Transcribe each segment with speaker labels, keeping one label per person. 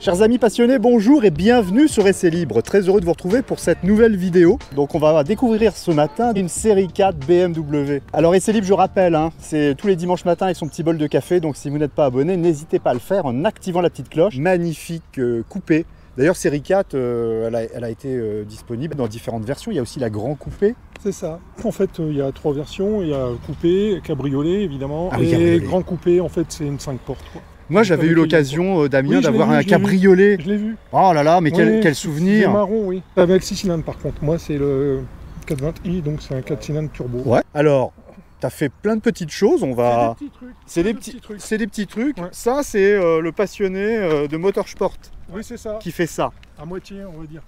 Speaker 1: Chers amis passionnés, bonjour et bienvenue sur Essai Libre. Très heureux de vous retrouver pour cette nouvelle vidéo. Donc on va découvrir ce matin une série 4 BMW. Alors Essai Libre, je rappelle, c'est tous les dimanches matins avec son petit bol de café. Donc si vous n'êtes pas abonné, n'hésitez pas à le faire en activant la petite cloche. Magnifique coupé. D'ailleurs série 4, elle a été disponible dans différentes versions. Il y a aussi la Grand Coupé.
Speaker 2: C'est ça. En fait, il y a 3 versions. Il y a coupé, cabriolet évidemment,
Speaker 1: oui,
Speaker 2: et
Speaker 1: cabriolet.
Speaker 2: Grand Coupé, en fait, c'est une 5 portes. Quoi.
Speaker 1: Moi j'avais eu l'occasion, Damien,
Speaker 2: Oui,
Speaker 1: d'avoir un
Speaker 2: je
Speaker 1: cabriolet.
Speaker 2: l'ai vu.
Speaker 1: Oh là là, mais quel
Speaker 2: C'est
Speaker 1: souvenir.
Speaker 2: marron, oui. Avec 6 cylindres par contre. Moi, c'est le 420i, donc c'est un 4 cylindres turbo.
Speaker 1: Ouais. Alors, tu as fait plein de petites choses. On va.
Speaker 2: C'est des petits trucs.
Speaker 1: C'est des petits trucs.
Speaker 2: Ouais.
Speaker 1: Ça, c'est le passionné de motorsport
Speaker 2: Oui, c'est ça.
Speaker 1: qui fait ça.
Speaker 2: À moitié, on va dire.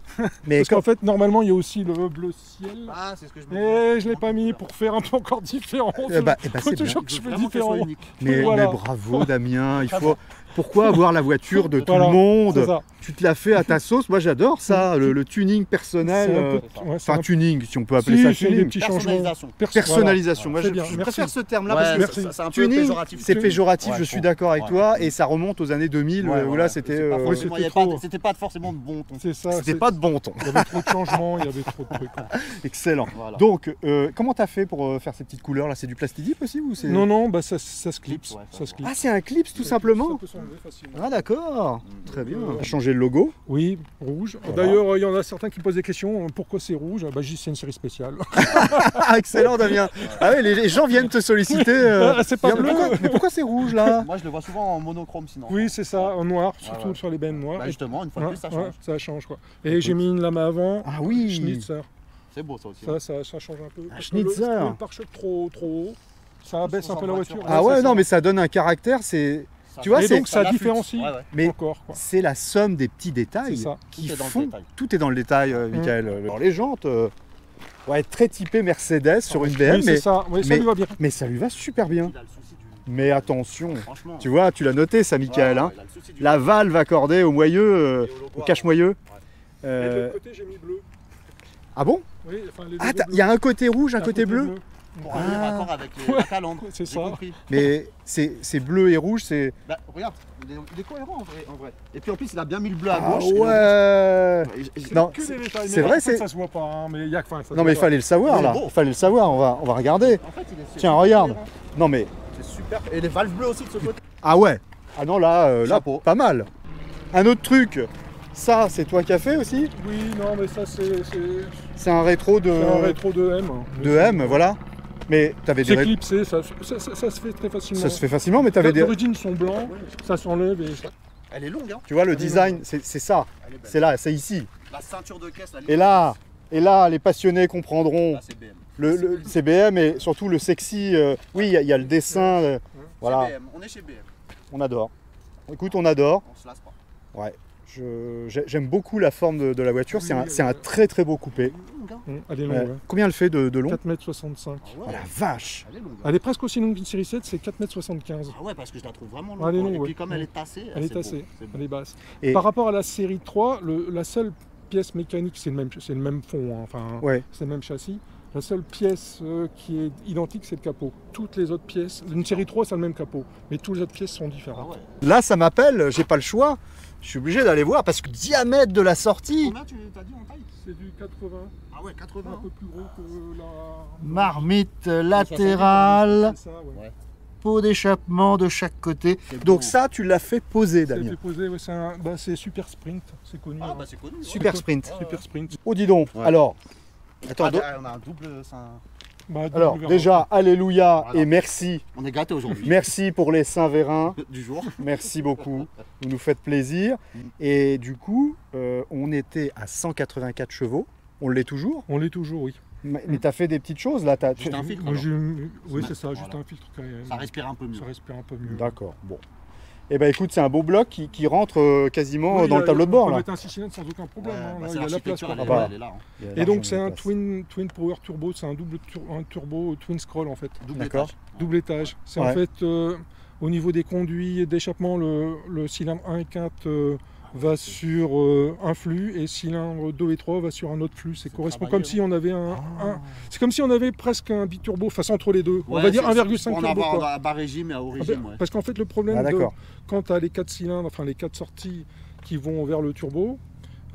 Speaker 1: Mais
Speaker 2: Parce qu'en fait, normalement, il y a aussi le bleu ciel.
Speaker 3: Ah, c'est ce que je me disais.
Speaker 2: Et je l'ai pas mis pour faire un peu encore différent.
Speaker 1: Eh bah,
Speaker 2: Faut
Speaker 1: c'est
Speaker 2: toujours
Speaker 1: bien.
Speaker 2: que je fais
Speaker 3: Vraiment qu'elle soit
Speaker 2: différent.
Speaker 3: unique.
Speaker 1: Mais
Speaker 2: Voilà.
Speaker 1: bravo Damien, il faut. Pourquoi avoir la voiture de tout
Speaker 2: Voilà,
Speaker 1: le
Speaker 2: c'est
Speaker 1: monde?
Speaker 2: ça.
Speaker 1: Tu te l'as fait à ta sauce. Moi j'adore ça, le tuning personnel.
Speaker 2: C'est un peu- ouais, c'est
Speaker 1: Enfin
Speaker 2: un-
Speaker 1: tuning, si on peut appeler
Speaker 2: Si,
Speaker 1: ça
Speaker 2: c'est des
Speaker 1: tuning.
Speaker 2: petits changements.
Speaker 3: Personnalisation.
Speaker 1: Personnalisation.
Speaker 2: Voilà.
Speaker 1: Moi
Speaker 2: C'est bien,
Speaker 1: je
Speaker 2: merci.
Speaker 1: préfère ce terme-là
Speaker 3: Ouais,
Speaker 1: parce que
Speaker 2: merci.
Speaker 3: c'est un peu
Speaker 1: tuning,
Speaker 3: péjoratif.
Speaker 1: c'est péjoratif,
Speaker 3: Ouais,
Speaker 1: je
Speaker 3: je
Speaker 1: suis
Speaker 3: trouve.
Speaker 1: d'accord avec
Speaker 3: Ouais,
Speaker 1: toi,
Speaker 3: ouais.
Speaker 1: et ça remonte aux années 2000
Speaker 3: Ouais,
Speaker 1: où
Speaker 3: ouais,
Speaker 1: là
Speaker 3: ouais.
Speaker 1: c'était.
Speaker 3: C'est pas
Speaker 2: Oui,
Speaker 3: forcément- il y avait
Speaker 2: c'était
Speaker 3: pas-
Speaker 2: trop.
Speaker 3: C'était pas forcément de bon ton.
Speaker 2: C'est ça.
Speaker 1: C'était pas de bon ton.
Speaker 2: Il y avait trop de changements, il y avait trop de trucs. Quoi.
Speaker 1: Excellent.
Speaker 3: Voilà.
Speaker 1: Donc, comment t'as fait pour faire ces petites couleurs là? C'est du plastidip aussi ou c'est...
Speaker 2: Non, non, bah ça se clipse.
Speaker 3: Ouais,
Speaker 2: Ça se clipse.
Speaker 1: Ah, c'est un clips tout simplement.
Speaker 2: Ça peut s'enlever facilement.
Speaker 1: Ah d'accord. Très bien. On a changé le logo.
Speaker 2: Oui, rouge.
Speaker 1: Voilà.
Speaker 2: D'ailleurs, il y en a certains qui posent des questions. Pourquoi c'est rouge? Bah, c'est une série spéciale.
Speaker 1: Ah excellent Damien. Ah oui, les gens viennent te solliciter.
Speaker 2: Ah, c'est pas
Speaker 1: dire,
Speaker 2: bleu.
Speaker 1: mais pourquoi c'est rouge là?
Speaker 3: Moi, je le vois souvent en monochrome sinon.
Speaker 2: Oui, c'est ça, en noir,
Speaker 3: Ouais,
Speaker 2: surtout
Speaker 3: ouais.
Speaker 2: sur les bennes noires.
Speaker 3: Bah, justement, une fois de plus, ça
Speaker 2: Ouais,
Speaker 3: change.
Speaker 2: ça change quoi. Et j'ai mis une lame à avant.
Speaker 1: Ah oui.
Speaker 2: Schnitzer.
Speaker 3: C'est beau ça aussi.
Speaker 2: Ça change un peu.
Speaker 1: Ah,
Speaker 2: Parce que le
Speaker 1: Schnitzer.
Speaker 2: pare-choc trop haut, ça abaisse un peu la voiture.
Speaker 1: Ah
Speaker 2: Ouais,
Speaker 1: ouais,
Speaker 2: c'est
Speaker 1: non
Speaker 2: ça.
Speaker 1: mais ça donne un caractère, c'est...
Speaker 3: Ça-
Speaker 1: Tu vois,
Speaker 2: Et
Speaker 1: c'est-
Speaker 2: donc ça
Speaker 3: l'affûte.
Speaker 2: différencie
Speaker 3: Ouais, ouais.
Speaker 1: Mais
Speaker 2: encore. Quoi.
Speaker 1: c'est la somme des petits détails
Speaker 2: C'est ça.
Speaker 1: qui
Speaker 3: Tout est dans le
Speaker 1: font...
Speaker 3: détail.
Speaker 1: Tout est dans le détail, Michael. Alors les jantes, ouais, très typées Mercedes sur une BM,
Speaker 2: Oui, c'est ça. Oui, ça
Speaker 1: mais-
Speaker 2: lui va bien.
Speaker 1: mais ça lui va super bien.
Speaker 3: Il a le souci du.
Speaker 1: Mais attention,
Speaker 3: Franchement.
Speaker 1: tu vois, tu l'as noté ça, Michael.
Speaker 3: Ouais,
Speaker 1: Hein.
Speaker 3: il a le souci du-
Speaker 1: La valve accordée au moyeu,
Speaker 3: Et au logo
Speaker 1: au cache
Speaker 3: avant.
Speaker 1: moyeu.
Speaker 2: Et de l'autre côté, j'ai mis bleu.
Speaker 1: Ah bon?
Speaker 2: Oui, enfin, les
Speaker 1: Ah,
Speaker 2: logos
Speaker 1: il y a un côté rouge, un
Speaker 2: bleus.
Speaker 1: côté bleu.
Speaker 3: Pour aller
Speaker 1: Ah.
Speaker 3: raccord avec la calandre.
Speaker 2: C'est
Speaker 3: J'ai
Speaker 2: ça.
Speaker 3: compris.
Speaker 1: Mais c'est bleu et rouge, c'est...
Speaker 3: Bah, regarde, il est cohérent en vrai. Et puis en plus, il a bien mis le bleu à
Speaker 1: Ah
Speaker 3: gauche. et le
Speaker 1: ouais.
Speaker 3: rouge. Et-
Speaker 1: Non,
Speaker 2: Que des détails.
Speaker 1: c'est
Speaker 2: Mais
Speaker 1: vrai,
Speaker 2: en fait,
Speaker 1: c'est-
Speaker 2: ça se voit pas, hein, mais il y a que ça se
Speaker 1: Non mais
Speaker 2: voit
Speaker 1: il fallait le savoir
Speaker 3: Il est
Speaker 1: là,
Speaker 3: beau.
Speaker 1: il fallait le savoir, on va regarder.
Speaker 3: En fait, c'est
Speaker 1: Tiens,
Speaker 3: super
Speaker 1: regarde.
Speaker 3: cohérent.
Speaker 1: Non mais...
Speaker 3: C'est super. Et les valves bleues aussi de ce côté.
Speaker 1: Ah ouais. Ah non là,
Speaker 3: Chapeau.
Speaker 1: pas mal. Un autre truc, ça c'est toi qui as fait aussi?
Speaker 2: pas. Oui, non, mais ça, c'est
Speaker 1: C'est un rétro de...
Speaker 2: un rétro de M.
Speaker 1: de M, voilà. Mais t'avais des...
Speaker 2: C'est clipsé, ça se fait très facilement.
Speaker 1: Ça se fait facilement, mais t'avais
Speaker 2: Les
Speaker 1: des...
Speaker 2: origines sont blancs, ça s'enlève et ça.
Speaker 3: Elle est longue, hein.
Speaker 1: Tu vois, le
Speaker 2: Elle est
Speaker 1: design, c'est ça.
Speaker 3: Elle est belle.
Speaker 1: C'est là, c'est ici.
Speaker 3: La ceinture de caisse, la
Speaker 1: Et là, les passionnés comprendront
Speaker 3: Là, c'est BM.
Speaker 1: le CBM et surtout le sexy. Oui, il y a le dessin. Voilà,
Speaker 3: Chez BM. On est chez BM.
Speaker 1: on adore. Écoute, on adore.
Speaker 3: On se lasse pas.
Speaker 1: Ouais. J'aime beaucoup la forme de la voiture.
Speaker 2: Oui,
Speaker 1: C'est un très très beau coupé.
Speaker 3: Elle est longue, hein.
Speaker 2: Elle est longue,
Speaker 1: Ouais.
Speaker 2: ouais.
Speaker 1: Combien elle fait de long?
Speaker 2: 4,65 m.
Speaker 3: Ah
Speaker 1: Oh
Speaker 3: ouais.
Speaker 1: la vache!
Speaker 3: Elle est longue. hein.
Speaker 2: Elle est presque aussi longue qu'une série 7, c'est 4,75 m.
Speaker 3: Ah ouais, parce que je la trouve vraiment
Speaker 2: Elle est
Speaker 3: longue.
Speaker 2: longue,
Speaker 3: Et puis
Speaker 2: ouais.
Speaker 3: comme elle est tassée,
Speaker 2: Elle est
Speaker 3: c'est beau.
Speaker 2: tassée,
Speaker 3: C'est beau.
Speaker 2: elle est basse.
Speaker 1: Et-
Speaker 2: Par rapport à la série 3, la seule pièce mécanique, c'est le même fond, hein, enfin,
Speaker 1: Ouais.
Speaker 2: c'est le même châssis. La seule pièce qui est identique, c'est le capot. Toutes les autres pièces, une série 3, c'est le même capot, mais toutes les autres pièces sont
Speaker 3: Ah
Speaker 2: différentes.
Speaker 3: ouais.
Speaker 1: Là, ça m'appelle. J'ai pas le choix. Je suis obligé d'aller voir parce que le diamètre de la sortie.
Speaker 3: Combien tu t'as dit en taille?
Speaker 2: C'est du 80,
Speaker 3: Ah ouais, 80.
Speaker 2: un peu plus gros que la...
Speaker 1: Marmite latérale,
Speaker 2: C'est ça, ouais.
Speaker 1: pot d'échappement de chaque côté.
Speaker 3: C'est
Speaker 1: Donc
Speaker 3: beau.
Speaker 1: ça, tu l'as fait poser,
Speaker 2: Ça a
Speaker 1: Damien.
Speaker 2: été posé, ouais, c'est Super Sprint, c'est connu.
Speaker 3: Ah
Speaker 2: hein.
Speaker 3: bah c'est connu. ouais.
Speaker 1: Super sprint.
Speaker 2: Super Sprint.
Speaker 1: Oh, dis donc.
Speaker 3: Ouais.
Speaker 1: Alors, attends,
Speaker 3: Ah, derrière, on a un double. c'est un-
Speaker 2: Bah,
Speaker 1: alors
Speaker 2: double
Speaker 1: déjà, alléluia
Speaker 3: Voilà.
Speaker 1: et merci.
Speaker 3: On est gâtés aujourd'hui.
Speaker 1: Merci pour les Saint-Vérin.
Speaker 3: Du jour.
Speaker 1: Merci beaucoup. Vous nous faites plaisir. Et du coup, on était à 184 chevaux. On l'est toujours.
Speaker 2: On l'est toujours, oui.
Speaker 1: Mais tu as fait des petites choses là.
Speaker 3: Juste un filtre.
Speaker 2: Moi,
Speaker 3: alors.
Speaker 2: oui, c'est ça,
Speaker 3: Voilà.
Speaker 2: juste un filtre KM.
Speaker 3: Ça respire un peu mieux.
Speaker 2: Ça respire un peu mieux.
Speaker 1: D'accord. Bon. Eh ben écoute, c'est un beau bloc qui rentre quasiment
Speaker 2: Oui,
Speaker 1: dans le tableau de bord
Speaker 2: On peut
Speaker 1: là.
Speaker 2: mettre un 6 cylindres sans aucun problème.
Speaker 3: Ouais,
Speaker 2: hein.
Speaker 3: bah,
Speaker 2: Là,
Speaker 3: c'est
Speaker 2: il y a la place.
Speaker 3: l'architecture,
Speaker 2: quoi.
Speaker 3: elle est
Speaker 1: Ah bah.
Speaker 3: là, elle est là. hein.
Speaker 1: Il y a
Speaker 2: Et
Speaker 1: largement
Speaker 2: donc c'est
Speaker 1: de
Speaker 2: un
Speaker 1: place.
Speaker 2: twin power turbo, c'est un turbo twin scroll en fait.
Speaker 3: Double
Speaker 1: D'accord.
Speaker 3: étage.
Speaker 2: Double étage. C'est
Speaker 1: Ouais.
Speaker 2: en fait au niveau des conduits et d'échappement, le cylindre 1 et 4 va sur un flux et cylindre 2 et 3 va sur un autre flux. Ça correspond comme si on avait c'est comme si on avait presque un biturbo face entre les deux. On
Speaker 3: Ouais,
Speaker 2: va dire
Speaker 3: c'est
Speaker 2: 1,5
Speaker 3: pour en
Speaker 2: turbo.
Speaker 3: avoir à bas régime et à haut régime. Ouais.
Speaker 2: Parce qu'en fait le problème
Speaker 1: Ah, d'accord.
Speaker 2: quand tu as les 4 cylindres, enfin les 4 sorties qui vont vers le turbo.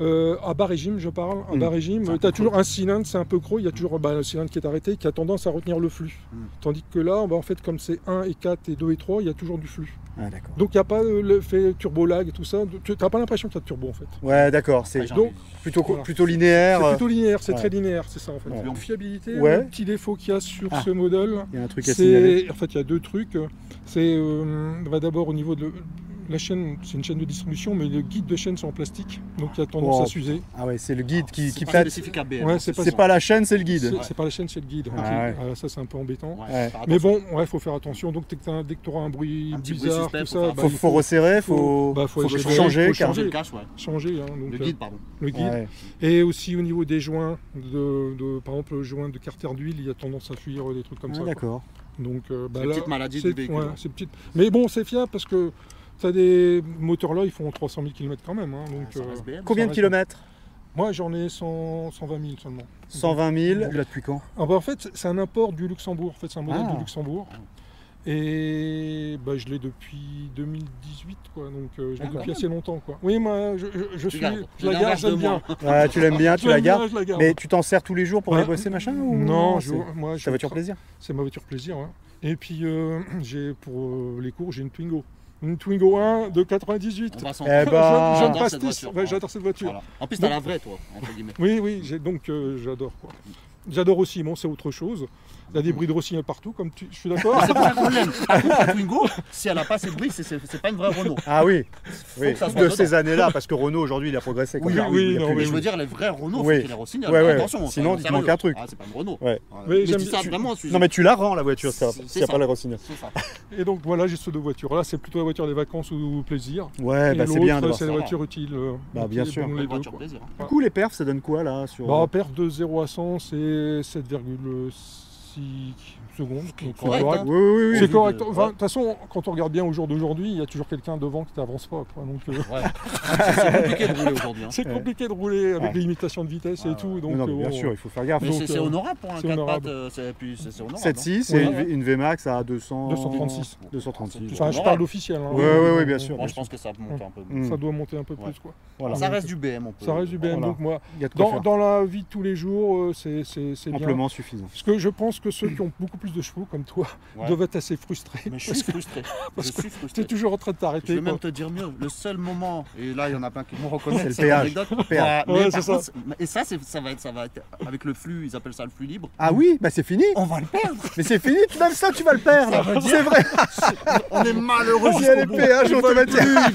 Speaker 2: À bas régime, je parle. À bas régime,
Speaker 3: C'est un
Speaker 2: tu as
Speaker 3: peu
Speaker 2: toujours un cylindre, c'est un peu creux, il y a toujours le cylindre qui est arrêté, qui a tendance à retenir le flux. Tandis que là, en fait, comme c'est 1 et 4 et 2 et 3, il y a toujours du flux.
Speaker 1: Ah, d'accord.
Speaker 2: Donc il n'y a pas l'effet turbo lag et tout ça. Tu n'as pas l'impression qu'il y a de turbo en fait.
Speaker 1: Ouais, d'accord. C'est
Speaker 2: Donc,
Speaker 1: plutôt,
Speaker 2: voilà.
Speaker 1: plutôt linéaire.
Speaker 2: C'est plutôt linéaire, c'est
Speaker 1: ouais.
Speaker 2: très linéaire, c'est ça en fait.
Speaker 1: Ouais.
Speaker 2: Donc fiabilité,
Speaker 1: Ouais.
Speaker 2: le petit défaut qu'il y a sur
Speaker 1: Ah.
Speaker 2: ce modèle,
Speaker 1: Il y a un truc à signaler.
Speaker 2: en fait il y a deux trucs. C'est d'abord au niveau de la chaîne, c'est une chaîne de distribution, mais le guide de chaîne c'est en plastique, donc il y a tendance
Speaker 1: Oh.
Speaker 2: à s'user.
Speaker 1: Ah ouais, c'est le guide qui
Speaker 3: C'est pas
Speaker 1: pète.
Speaker 3: spécifique à BM.
Speaker 2: Ouais, c'est pas
Speaker 1: C'est pas la chaîne, c'est le guide.
Speaker 2: C'est pas la chaîne, c'est le guide.
Speaker 1: Ah
Speaker 2: Ok.
Speaker 1: ouais.
Speaker 2: Ça c'est un peu embêtant.
Speaker 1: Ouais.
Speaker 3: Faire
Speaker 2: Mais
Speaker 3: attention.
Speaker 2: bon, il faut faire attention. Donc dès que tu auras un bruit
Speaker 3: Un petit bruit
Speaker 2: bizarre,
Speaker 3: suspect,
Speaker 2: tout
Speaker 3: faut
Speaker 2: ça,
Speaker 3: faire
Speaker 2: bah,
Speaker 1: Faut,
Speaker 2: il
Speaker 1: faut resserrer, faut
Speaker 2: faut
Speaker 1: changer.
Speaker 2: changer,
Speaker 1: car-
Speaker 3: Changer le cache, ouais.
Speaker 2: changer. Hein, donc,
Speaker 3: Le guide, pardon.
Speaker 2: le guide.
Speaker 1: Ouais.
Speaker 2: Et aussi au niveau des joints, par exemple le joint de carter d'huile, il y a tendance à fuir des trucs comme
Speaker 1: Ah,
Speaker 2: ça. quoi.
Speaker 1: d'accord.
Speaker 2: Donc
Speaker 3: C'est une petite maladie du véhicule.
Speaker 2: ouais, c'est petite. Mais bon, c'est fiable parce que tu as des moteurs là, ils font 300 000 km quand même. Hein, donc,
Speaker 3: Ça reste BM.
Speaker 1: Combien de
Speaker 2: reste-
Speaker 1: kilomètres?
Speaker 2: moi j'en ai 120 000 seulement.
Speaker 1: 120 000. Là depuis quand?
Speaker 2: Ah bah, en fait, c'est un import du Luxembourg. En fait, c'est un modèle
Speaker 1: Ah.
Speaker 2: du Luxembourg. Et bah, je l'ai depuis 2018, quoi. Donc je l'ai
Speaker 1: D'accord.
Speaker 2: depuis assez longtemps, quoi. Oui, moi je suis,
Speaker 3: gardes.
Speaker 2: je la
Speaker 3: Tu
Speaker 2: garde,
Speaker 3: l'inverses de
Speaker 2: j'aime bien.
Speaker 3: moi.
Speaker 1: Ouais, tu l'aimes bien, tu
Speaker 2: Je
Speaker 1: la
Speaker 2: l'aime bien,
Speaker 1: gardes.
Speaker 2: je la garde.
Speaker 1: Mais tu t'en sers tous les jours pour aller
Speaker 2: Ouais.
Speaker 1: bosser, machin ou...
Speaker 2: Non,
Speaker 1: c'est
Speaker 2: moi
Speaker 1: ta voiture plaisir.
Speaker 2: C'est ma voiture plaisir, ouais. Et puis j'ai pour les cours, j'ai une Twingo. Une Twingo 1 de 98.
Speaker 3: On va s'en
Speaker 1: Eh bah,
Speaker 2: Je
Speaker 3: J'adore
Speaker 2: me passe
Speaker 3: cette
Speaker 2: tous.
Speaker 3: voiture.
Speaker 2: Ouais, j'adore cette voiture.
Speaker 3: Voilà. En plus, t'as la vraie, toi, entre guillemets.
Speaker 2: Oui, donc j'adore quoi. J'adore aussi, bon c'est autre chose. Il y a des bruits de rossignol partout, je suis d'accord.
Speaker 3: C'est pour ça qu'on l'aime. Par contre, la Twingo, si elle a pas ces bruits, c'est pas une vraie Renault.
Speaker 1: Ah oui, oui.
Speaker 3: que ça soit
Speaker 1: De
Speaker 3: dedans.
Speaker 1: ces années-là, parce que Renault aujourd'hui il a progressé.
Speaker 2: Oui,
Speaker 1: quand même.
Speaker 2: oui,
Speaker 1: Il y a
Speaker 2: non,
Speaker 1: plus
Speaker 2: mais
Speaker 3: Mais
Speaker 1: les-
Speaker 3: je veux dire, les vrais Renault,
Speaker 1: Oui.
Speaker 3: faut qu'il les rossignol.
Speaker 1: Ouais, ouais.
Speaker 3: Attention,
Speaker 1: Sinon, il te
Speaker 3: sérieux.
Speaker 1: manque un truc.
Speaker 3: Ah, c'est pas une Renault.
Speaker 1: Ouais.
Speaker 2: Mais
Speaker 3: Mais je
Speaker 2: j'aime
Speaker 3: dis ça
Speaker 2: bien-
Speaker 3: vraiment au sujet.
Speaker 1: Non mais tu la rends la voiture, ça,
Speaker 3: C'est
Speaker 1: s'il n'y a
Speaker 3: ça.
Speaker 1: pas les rossignol.
Speaker 3: C'est ça.
Speaker 2: Et donc voilà, j'ai ces deux voitures. Là, c'est plutôt la voiture des vacances ou plaisir.
Speaker 1: Ouais,
Speaker 2: Et
Speaker 1: bah c'est bien de
Speaker 2: l'autre,
Speaker 1: voir
Speaker 2: c'est
Speaker 1: ça.
Speaker 2: la voiture utile.
Speaker 1: Bah, bien sûr.
Speaker 2: Les
Speaker 3: Une
Speaker 2: deux,
Speaker 3: voiture
Speaker 2: quoi.
Speaker 3: plaisir.
Speaker 1: Du coup les perfs ça donne quoi là sur...
Speaker 2: Bah, perf de 0 à 100, c'est 7,6 secondes. Donc, c'est
Speaker 3: correct,
Speaker 2: correct.
Speaker 3: hein.
Speaker 1: Oui, oui, oui.
Speaker 2: C'est
Speaker 3: vu
Speaker 2: correct.
Speaker 3: de-
Speaker 2: Enfin, de
Speaker 3: ouais.
Speaker 2: toute façon, quand on regarde bien au jour d'aujourd'hui, il y a toujours quelqu'un devant qui t'avance pas. Quoi. Donc,
Speaker 3: Ouais. C'est compliqué de rouler aujourd'hui. hein.
Speaker 2: c'est
Speaker 1: Ouais.
Speaker 2: compliqué de rouler avec
Speaker 1: Ouais.
Speaker 2: les limitations de vitesse et
Speaker 3: Ouais,
Speaker 2: tout.
Speaker 3: ouais.
Speaker 2: Donc,
Speaker 1: non, mais bien sûr, il faut faire gaffe.
Speaker 3: Mais
Speaker 2: Donc,
Speaker 3: c'est honorable pour un
Speaker 2: c'est
Speaker 3: 4
Speaker 2: honorable.
Speaker 3: pattes. C'est honorable.
Speaker 1: 7.6
Speaker 2: Ouais.
Speaker 1: et une VMAX à 200...
Speaker 2: 236.
Speaker 1: 236.
Speaker 2: Enfin, je
Speaker 3: honorable.
Speaker 2: parle d'officiel. Hein.
Speaker 1: Ouais, bien sûr.
Speaker 3: Moi, je pense que ça monte un peu.
Speaker 1: Mm.
Speaker 2: Ça doit monter un peu
Speaker 3: Ouais.
Speaker 2: plus. Quoi.
Speaker 1: Voilà.
Speaker 3: Ça reste du BM. On peut...
Speaker 2: Ça reste du BM.
Speaker 1: Voilà.
Speaker 2: Donc, moi,
Speaker 1: Il y a de quoi faire.
Speaker 2: dans la vie de tous les jours, c'est bien.
Speaker 1: Amplement suffisant.
Speaker 2: Parce que je pense que ceux qui ont beaucoup plus de chevaux, comme toi,
Speaker 3: Ouais.
Speaker 2: doivent être assez frustrés.
Speaker 3: Mais je
Speaker 2: parce
Speaker 3: suis
Speaker 2: que
Speaker 3: frustré.
Speaker 2: parce
Speaker 3: Je
Speaker 2: que
Speaker 3: suis
Speaker 2: tu
Speaker 3: frustré.
Speaker 2: es toujours en train de
Speaker 3: Je
Speaker 2: t'arrêter.
Speaker 3: vais
Speaker 2: quoi.
Speaker 3: même te dire mieux, le seul moment, et là il y en a plein qui vont reconnaître
Speaker 1: C'est le
Speaker 3: cette
Speaker 1: péage.
Speaker 3: anecdote.
Speaker 1: Péage.
Speaker 3: Mais
Speaker 2: Ouais,
Speaker 3: par
Speaker 2: c'est
Speaker 3: contre, et ça, ça va être avec le flux, ils appellent ça le flux libre.
Speaker 1: Ah oui, bah c'est fini.
Speaker 3: On va le perdre.
Speaker 1: Mais c'est fini, même ça tu vas le perdre.
Speaker 3: Ça veut dire-
Speaker 1: C'est vrai.
Speaker 3: On est malheureux
Speaker 1: Il y a les
Speaker 3: jusqu'au bout.
Speaker 1: péages automatiques.
Speaker 3: Ils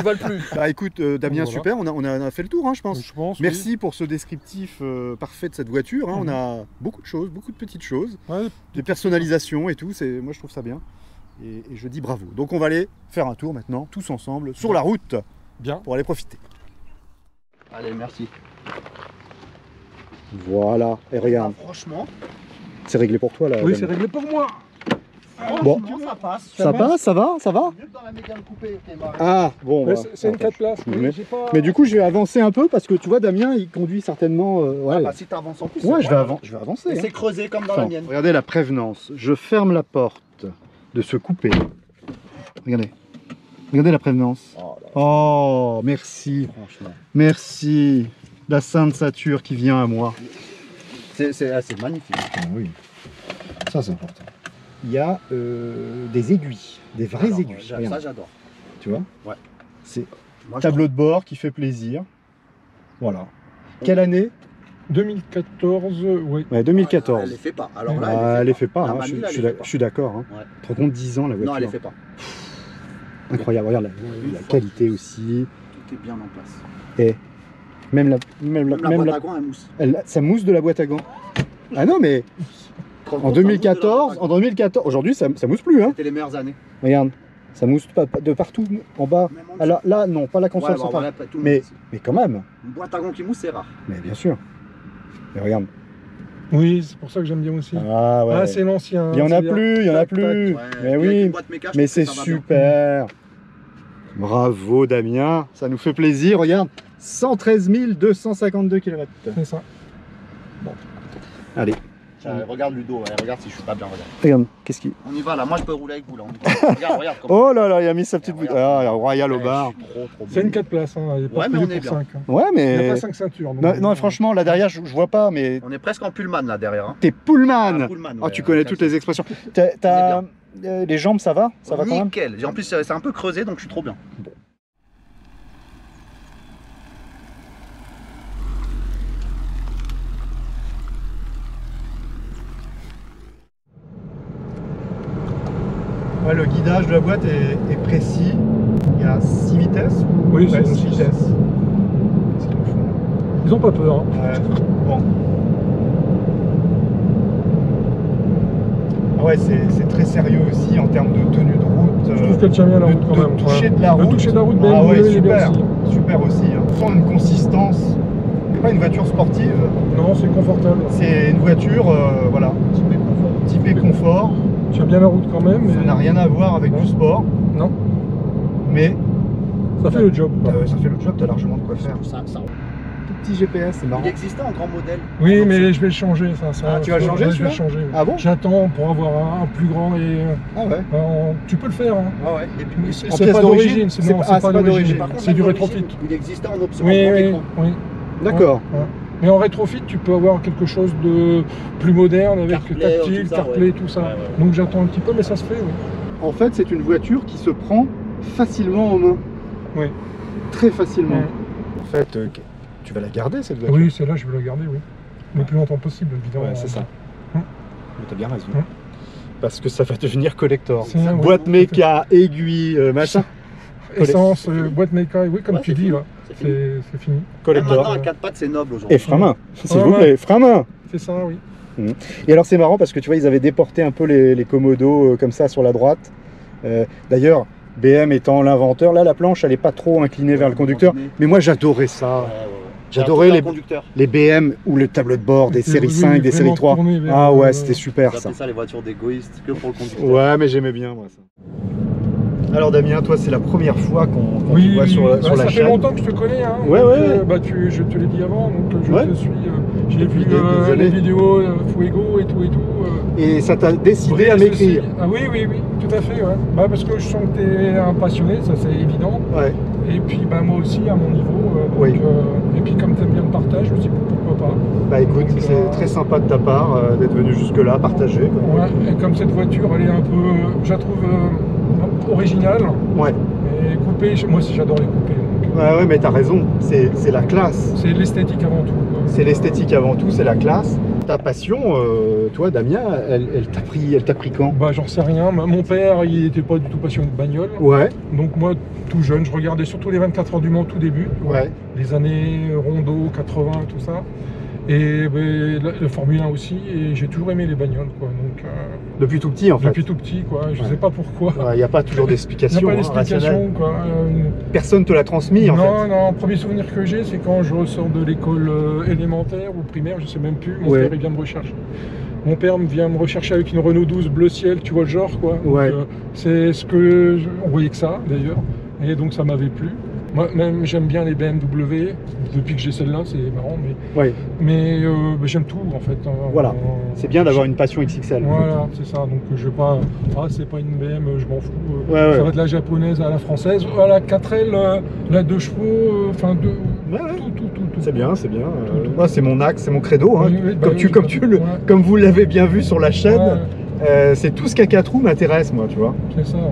Speaker 3: veulent plus.
Speaker 1: Bah écoute, Damien,
Speaker 2: Voilà.
Speaker 1: super, on a fait le tour, hein, je pense.
Speaker 2: Je pense.
Speaker 1: Merci pour ce descriptif parfait de cette voiture. Hein.
Speaker 2: Mhm.
Speaker 1: On a beaucoup de choses, beaucoup de petites choses,
Speaker 2: Oui. Ouais,
Speaker 1: des personnalisations et tout. Moi, je trouve ça bien. Et je dis bravo. Donc, on va aller faire un tour maintenant, tous ensemble, sur la route,
Speaker 2: bien.
Speaker 1: pour aller profiter.
Speaker 3: Allez, merci.
Speaker 1: Voilà. Et regarde,
Speaker 3: Franchement,
Speaker 1: c'est réglé pour toi là.
Speaker 2: Oui,
Speaker 1: Damien.
Speaker 2: c'est réglé pour moi.
Speaker 1: Bon.
Speaker 3: ça passe.
Speaker 1: Ça passe, ça va, ça va.
Speaker 3: Mieux que dans la Mégane coupée, qui est marrée.
Speaker 1: Ah bon.
Speaker 2: Mais
Speaker 1: bah,
Speaker 2: c'est une
Speaker 1: attends,
Speaker 2: 4 places.
Speaker 1: je me
Speaker 2: oui,
Speaker 1: mets.
Speaker 2: j'ai pas-
Speaker 1: Mais du coup, je vais avancer un peu parce que tu vois, Damien, il conduit certainement. Ouais,
Speaker 3: Bah, si t'avances en plus,
Speaker 1: ouais,
Speaker 3: c'est
Speaker 1: je vais,
Speaker 3: bon.
Speaker 1: je vais avancer.
Speaker 3: Et
Speaker 1: hein.
Speaker 3: c'est creusé comme dans
Speaker 1: Attends,
Speaker 3: la mienne.
Speaker 1: regardez la prévenance. Je ferme la porte de ce coupé. Regardez. Regardez la prévenance.
Speaker 3: Oh là,
Speaker 1: Oh, merci.
Speaker 3: franchement.
Speaker 1: Merci. La Sainte Sature qui vient à moi.
Speaker 3: C'est magnifique.
Speaker 1: Ah oui. Ça, c'est important. Il y a des aiguilles, des vraies
Speaker 3: Alors,
Speaker 1: aiguilles.
Speaker 3: ça,
Speaker 1: Regarde,
Speaker 3: j'adore.
Speaker 1: tu vois.
Speaker 3: Ouais.
Speaker 1: C'est
Speaker 3: Moi, je
Speaker 1: tableau de bord qui fait plaisir. Voilà. Quelle année?
Speaker 2: 2014, oui.
Speaker 1: Ouais, 2014.
Speaker 3: Elle les fait pas. Alors là,
Speaker 1: Ah, elle les fait pas.
Speaker 3: La
Speaker 1: hein,
Speaker 3: Manille, elle
Speaker 1: je
Speaker 3: les fait pas.
Speaker 1: suis d'accord. Hein.
Speaker 3: Ouais.
Speaker 1: Tu te rends compte, 10 ans la voiture.
Speaker 3: Non, elle les fait pas.
Speaker 1: Incroyable. Regarde la qualité aussi.
Speaker 3: Tout est bien en place.
Speaker 1: Et même la
Speaker 3: Même la boîte à gants, elle mousse.
Speaker 1: ça mousse de la boîte à gants. Ah non, mais en 2014, aujourd'hui ça mousse plus. Hein.
Speaker 3: C'était les meilleures années.
Speaker 1: Regarde, ça mousse pas de partout en bas.
Speaker 3: Même en dessous.
Speaker 1: Alors là, non, pas la console
Speaker 3: Ouais, bah,
Speaker 1: centrale.
Speaker 3: voilà, tout le
Speaker 1: Mais-
Speaker 3: monde ici.
Speaker 1: Mais quand même.
Speaker 3: Une boîte à gants qui mousse, c'est rare.
Speaker 1: Mais bien sûr. Mais regarde.
Speaker 2: Oui, c'est pour ça que j'aime bien aussi.
Speaker 1: Ah ouais.
Speaker 2: Ah, c'est l'ancien.
Speaker 1: il y en a
Speaker 2: c'est bien.
Speaker 1: plus, il y en a
Speaker 2: Tac,
Speaker 1: plus.
Speaker 3: Ouais,
Speaker 1: Mais
Speaker 3: puis avec
Speaker 1: oui.
Speaker 3: une boîte méca, je
Speaker 1: Mais
Speaker 3: trouve que
Speaker 1: c'est
Speaker 3: ça va bien.
Speaker 1: super. Bravo Damien, ça nous fait plaisir. Regarde, 113 252 km.
Speaker 2: C'est ça.
Speaker 1: Allez,
Speaker 3: Tiens, regarde Ludo, ouais, regarde si je suis pas bien, regarde.
Speaker 1: Regarde, qu'est-ce qu'il...
Speaker 3: On y va là, moi je peux rouler avec vous là. Regarde comment.
Speaker 1: Oh là là, il a mis sa petite bouteille. Ah, Royal au bar.
Speaker 2: C'est une 4 places, hein, elle est pas
Speaker 3: Ouais, mais on
Speaker 2: prévue
Speaker 3: est
Speaker 2: pour
Speaker 3: bien.
Speaker 2: 5. Hein.
Speaker 1: Ouais,
Speaker 2: Il n'y a
Speaker 1: mais...
Speaker 2: pas 5 ceintures. donc,
Speaker 1: Non, franchement, là derrière, je vois pas, mais...
Speaker 3: On est presque en pullman là derrière. Hein.
Speaker 1: T'es Pullman.
Speaker 3: Ah, Pullman,
Speaker 1: Ah,
Speaker 3: ouais,
Speaker 1: tu connais toutes les expressions. T'as... les jambes, ça va? Ça va quand même?
Speaker 3: Nickel. En plus, c'est un peu creusé, donc je suis trop bien.
Speaker 1: Ouais, le guidage de la boîte est précis. Il y a 6 vitesses.
Speaker 2: Oui,
Speaker 1: Ouais,
Speaker 2: c'est
Speaker 1: 6
Speaker 2: une
Speaker 1: vitesses.
Speaker 2: Ils ont pas peur. Hein.
Speaker 1: Ouais. Bon. Ah ouais, c'est très sérieux aussi en termes de tenue de route.
Speaker 2: Je trouve qu'elle tient bien la route quand même.
Speaker 1: De toucher
Speaker 2: ouais.
Speaker 1: de la route.
Speaker 2: Le toucher de la route,
Speaker 1: ah ouais,
Speaker 2: il est bien
Speaker 1: super.
Speaker 2: aussi.
Speaker 1: Super aussi. Hein. On sent une consistance. C'est pas une voiture sportive.
Speaker 2: Non, c'est confortable.
Speaker 1: C'est une voiture, voilà, typée confort.
Speaker 2: Tu as bien la route quand même.
Speaker 1: Ça n'a rien à voir avec du sport.
Speaker 2: Non.
Speaker 1: Mais
Speaker 2: ça fait le job.
Speaker 1: ça fait le job, t'as largement de quoi faire.
Speaker 3: Ça.
Speaker 1: Tout petit GPS, c'est marrant.
Speaker 3: Il existait en grand modèle.
Speaker 2: Oui, mais je vais le changer.
Speaker 1: Ah, tu vas le changer,
Speaker 2: je vais
Speaker 1: celui-là
Speaker 2: le changer.
Speaker 1: Ah bon?
Speaker 2: J'attends pour avoir un plus grand et.
Speaker 1: Ah ouais.
Speaker 2: Tu peux le faire. Hein.
Speaker 3: Ah ouais. Et puis,
Speaker 2: C'est
Speaker 1: pièce
Speaker 2: pas
Speaker 1: d'origine?
Speaker 2: d'origine,
Speaker 1: C'est
Speaker 2: non,
Speaker 1: pas-
Speaker 2: c'est pas d'origine.
Speaker 3: par contre,
Speaker 2: C'est du
Speaker 3: même
Speaker 2: rétrofit.
Speaker 3: d'origine, Il existait en option.
Speaker 2: Oui,
Speaker 3: en grand
Speaker 2: oui,
Speaker 3: écran.
Speaker 2: oui.
Speaker 1: D'accord.
Speaker 2: Ouais. Mais en rétrofit, tu peux avoir quelque chose de plus moderne avec
Speaker 3: CarPlay,
Speaker 2: tactile,
Speaker 3: tout ça,
Speaker 2: CarPlay,
Speaker 3: ouais.
Speaker 2: tout ça.
Speaker 3: Ouais, ouais.
Speaker 2: Donc j'attends un petit peu, mais ça se fait. Oui.
Speaker 1: En fait, c'est une voiture qui se prend facilement en main.
Speaker 2: Oui.
Speaker 1: Très facilement.
Speaker 2: Ouais.
Speaker 1: En fait, tu vas la garder cette voiture.
Speaker 2: Oui, celle-là, je vais la garder, oui. Le plus longtemps possible, évidemment.
Speaker 1: Ouais, c'est ça.
Speaker 2: Hum.
Speaker 1: Mais t'as bien raison.
Speaker 2: Hum.
Speaker 1: Parce que ça va devenir collector.
Speaker 2: C'est un-
Speaker 1: Boîte
Speaker 2: oui,
Speaker 1: méca, aiguille, machin.
Speaker 2: Essence, boîte méca, oui, comme
Speaker 3: Ouais,
Speaker 2: tu
Speaker 3: c'est
Speaker 2: dis,
Speaker 3: fini.
Speaker 2: là.
Speaker 3: C'est fini.
Speaker 2: C'est fini.
Speaker 1: Collector.
Speaker 3: Maintenant, à 4 pattes, c'est noble aujourd'hui.
Speaker 1: Et frein-main, s'il
Speaker 2: Ouais,
Speaker 1: vous plaît, frein-main.
Speaker 2: C'est ça, oui.
Speaker 1: Et alors c'est marrant parce que tu vois, ils avaient déporté un peu les commodos comme ça sur la droite. D'ailleurs, BM étant l'inventeur, là la planche elle est pas trop inclinée vers le conducteur. Mais moi j'adorais ça.
Speaker 3: Ouais, ouais, ouais.
Speaker 1: J'adorais
Speaker 3: les conducteurs.
Speaker 1: les BM ou le tableau de bord des séries
Speaker 2: Oui,
Speaker 1: 5, des séries
Speaker 2: vraiment
Speaker 1: 3.
Speaker 2: tourné vers,
Speaker 1: Ah ouais, c'était super
Speaker 3: Ils
Speaker 1: ça.
Speaker 3: appelaient ça les voitures d'égoïstes que pour le conducteur.
Speaker 1: Ouais, mais j'aimais bien moi ça. Alors Damien, toi c'est la première fois qu'on te voit sur la
Speaker 2: ça fait
Speaker 1: chaîne.
Speaker 2: longtemps que je te connais. Hein.
Speaker 1: Ouais,
Speaker 2: Donc,
Speaker 1: ouais.
Speaker 2: Je te l'ai dit avant, donc je
Speaker 1: Ouais.
Speaker 2: te suis. J'ai
Speaker 1: Depuis
Speaker 2: vu
Speaker 1: des années.
Speaker 2: les vidéos Fuego et tout.
Speaker 1: Et ça t'a décidé à
Speaker 2: Brice
Speaker 1: m'écrire.
Speaker 2: aussi. Ah oui, tout à fait. Ouais. Parce que je sens que tu es un passionné, ça c'est évident.
Speaker 1: Ouais.
Speaker 2: Et puis moi aussi à mon niveau.
Speaker 1: Oui.
Speaker 2: Et puis comme tu aimes bien le partage, je me suis dit pourquoi pas.
Speaker 1: Bah écoute,
Speaker 2: Donc,
Speaker 1: c'est très sympa de ta part d'être venu jusque là, partager. Quoi.
Speaker 2: Ouais, et comme cette voiture, elle est un peu, je la trouve originale.
Speaker 1: Ouais.
Speaker 2: Et coupée, moi aussi j'adore les couper. Donc,
Speaker 1: Ouais, mais t'as raison, c'est la classe.
Speaker 2: c'est l'esthétique avant tout. Quoi.
Speaker 1: C'est l'esthétique avant tout, c'est la classe. Ta passion, toi Damien, elle t'a pris quand?
Speaker 2: J'en sais rien. Mon père, il n'était pas du tout passionné de bagnole.
Speaker 1: Ouais,
Speaker 2: Donc moi, tout jeune, je regardais surtout les 24 heures du Mans au tout début.
Speaker 1: ouais.
Speaker 2: Les années Rondo, 80, tout ça. Et le Formule 1 aussi. Et j'ai toujours aimé les bagnoles, quoi. Donc,
Speaker 1: Depuis tout petit en fait.
Speaker 2: depuis tout petit, quoi. Je
Speaker 1: Ouais.
Speaker 2: sais pas pourquoi.
Speaker 1: Il n'y a pas toujours
Speaker 2: Il n'y
Speaker 1: d'explication
Speaker 2: a pas
Speaker 1: rationnelle.
Speaker 2: d'explication, quoi.
Speaker 1: Personne te l'a transmis en fait.
Speaker 2: Non, le premier souvenir que j'ai, c'est quand je ressors de l'école élémentaire ou primaire, je sais même plus. Mon
Speaker 1: Ouais.
Speaker 2: père, il vient me rechercher. Mon père vient me rechercher avec une Renault 12 bleu ciel, tu vois le genre, quoi. Donc,
Speaker 1: Ouais.
Speaker 2: c'est ce que on voyait que ça, d'ailleurs. Et donc ça m'avait plu. Moi, même j'aime bien les BMW. Depuis que j'ai celle-là, c'est marrant,
Speaker 1: Ouais.
Speaker 2: mais j'aime tout en fait.
Speaker 1: Voilà. C'est bien d'avoir une passion XXL.
Speaker 2: Voilà, c'est ça. Donc je vais pas. Ah, c'est pas une BM, je m'en fous.
Speaker 1: Ouais, ouais.
Speaker 2: Ça va de la japonaise à la française, à la 4L, la 2 chevaux, enfin deux.
Speaker 1: Ouais, ouais.
Speaker 2: Tout.
Speaker 1: C'est bien, c'est bien.
Speaker 2: Tout.
Speaker 1: Moi, c'est mon axe, c'est mon credo. Hein.
Speaker 2: Oui,
Speaker 1: Comme
Speaker 2: ouais.
Speaker 1: comme vous l'avez bien vu sur la chaîne,
Speaker 2: Ouais,
Speaker 1: c'est tout ce qu'à 4 roues m'intéresse, moi, tu vois.
Speaker 2: c'est ça. Ouais.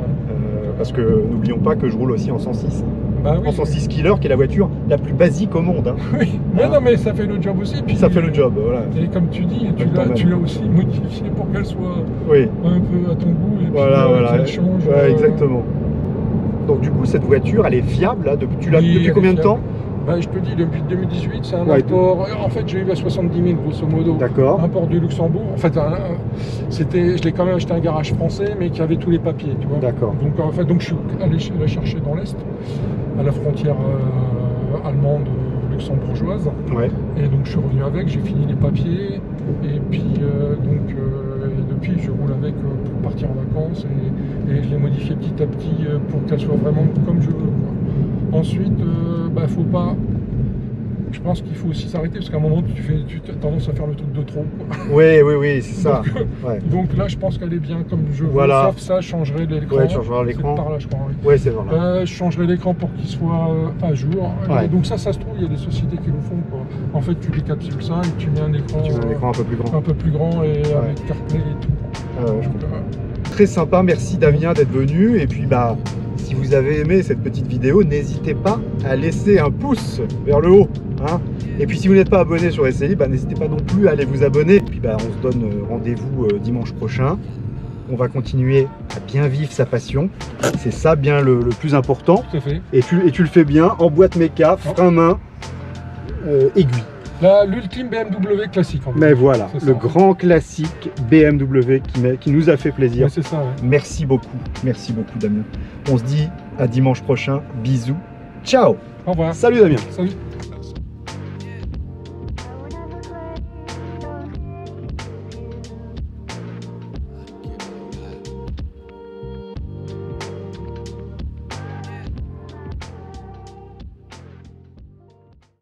Speaker 1: Parce que n'oublions pas que je roule aussi en 106.
Speaker 2: Bah oui.
Speaker 1: En 106 Killer, qui est la voiture la plus basique au monde. Hein.
Speaker 2: Oui. Mais non, mais ça fait le job aussi. Puis
Speaker 1: Ça fait le job, voilà.
Speaker 2: Et comme tu dis, tu l'as aussi modifié pour qu'elle soit
Speaker 1: Oui,
Speaker 2: un peu à ton goût et
Speaker 1: voilà,
Speaker 2: puis
Speaker 1: voilà.
Speaker 2: qu'elle change.
Speaker 1: Ouais, exactement. Donc du coup, cette voiture, elle est fiable, là, tu l'as
Speaker 2: Oui,
Speaker 1: depuis
Speaker 2: elle
Speaker 1: combien
Speaker 2: est
Speaker 1: de temps?
Speaker 2: Je te dis, depuis 2018, c'est un
Speaker 1: Ouais,
Speaker 2: import. En fait, j'ai eu à 70 000, grosso modo.
Speaker 1: D'accord.
Speaker 2: Import du Luxembourg. En fait, je l'ai quand même acheté un garage français, mais qui avait tous les papiers, tu vois.
Speaker 1: D'accord.
Speaker 2: Donc, en fait, je suis allé la chercher dans l'Est, à la frontière allemande luxembourgeoise.
Speaker 1: Ouais.
Speaker 2: Et donc, je suis revenu avec, j'ai fini les papiers. Et puis, et depuis, je roule avec pour partir en vacances. Et je l'ai modifié petit à petit pour qu'elle soit vraiment comme je veux, quoi. Ensuite, faut pas. je pense qu'il faut aussi s'arrêter parce qu'à un moment tu as tendance à faire le truc de trop, quoi.
Speaker 1: Oui, c'est ça. Ouais.
Speaker 2: Donc là, je pense qu'elle est bien comme je veux.
Speaker 1: Voilà.
Speaker 2: Sauf ça, je changerai l'écran.
Speaker 1: Ouais, tu changeras l'écran.
Speaker 2: C'est par là, je crois. Oui.
Speaker 1: Ouais, c'est voilà.
Speaker 2: Je changerai l'écran pour qu'il soit à jour.
Speaker 1: Ouais.
Speaker 2: Et donc ça se trouve, il y a des sociétés qui le font, quoi. En fait, tu décapsules ça et tu mets un écran,
Speaker 1: Un peu plus grand.
Speaker 2: un peu plus grand et avec CarPlay et tout.
Speaker 1: Je comprends. Très sympa, merci Damien d'être venu. Et puis bah, si vous avez aimé cette petite vidéo, n'hésitez pas à laisser un pouce vers le haut. Hein. Et puis si vous n'êtes pas abonné sur SCI, bah, n'hésitez pas non plus à aller vous abonner. Et puis bah, on se donne rendez-vous dimanche prochain. On va continuer à bien vivre sa passion. C'est ça bien le plus important.
Speaker 2: Tout à fait.
Speaker 1: Et tu le fais bien en boîte méca, frein main, aiguille.
Speaker 2: Là, l'ultime BMW classique. En fait.
Speaker 1: Mais voilà,
Speaker 2: ça,
Speaker 1: le grand classique BMW qui nous a fait plaisir.
Speaker 2: Ouais, c'est ça, ouais.
Speaker 1: Merci beaucoup Damien. On se dit à dimanche prochain. Bisous. Ciao.
Speaker 2: Au revoir.
Speaker 1: Salut Damien.
Speaker 2: Salut.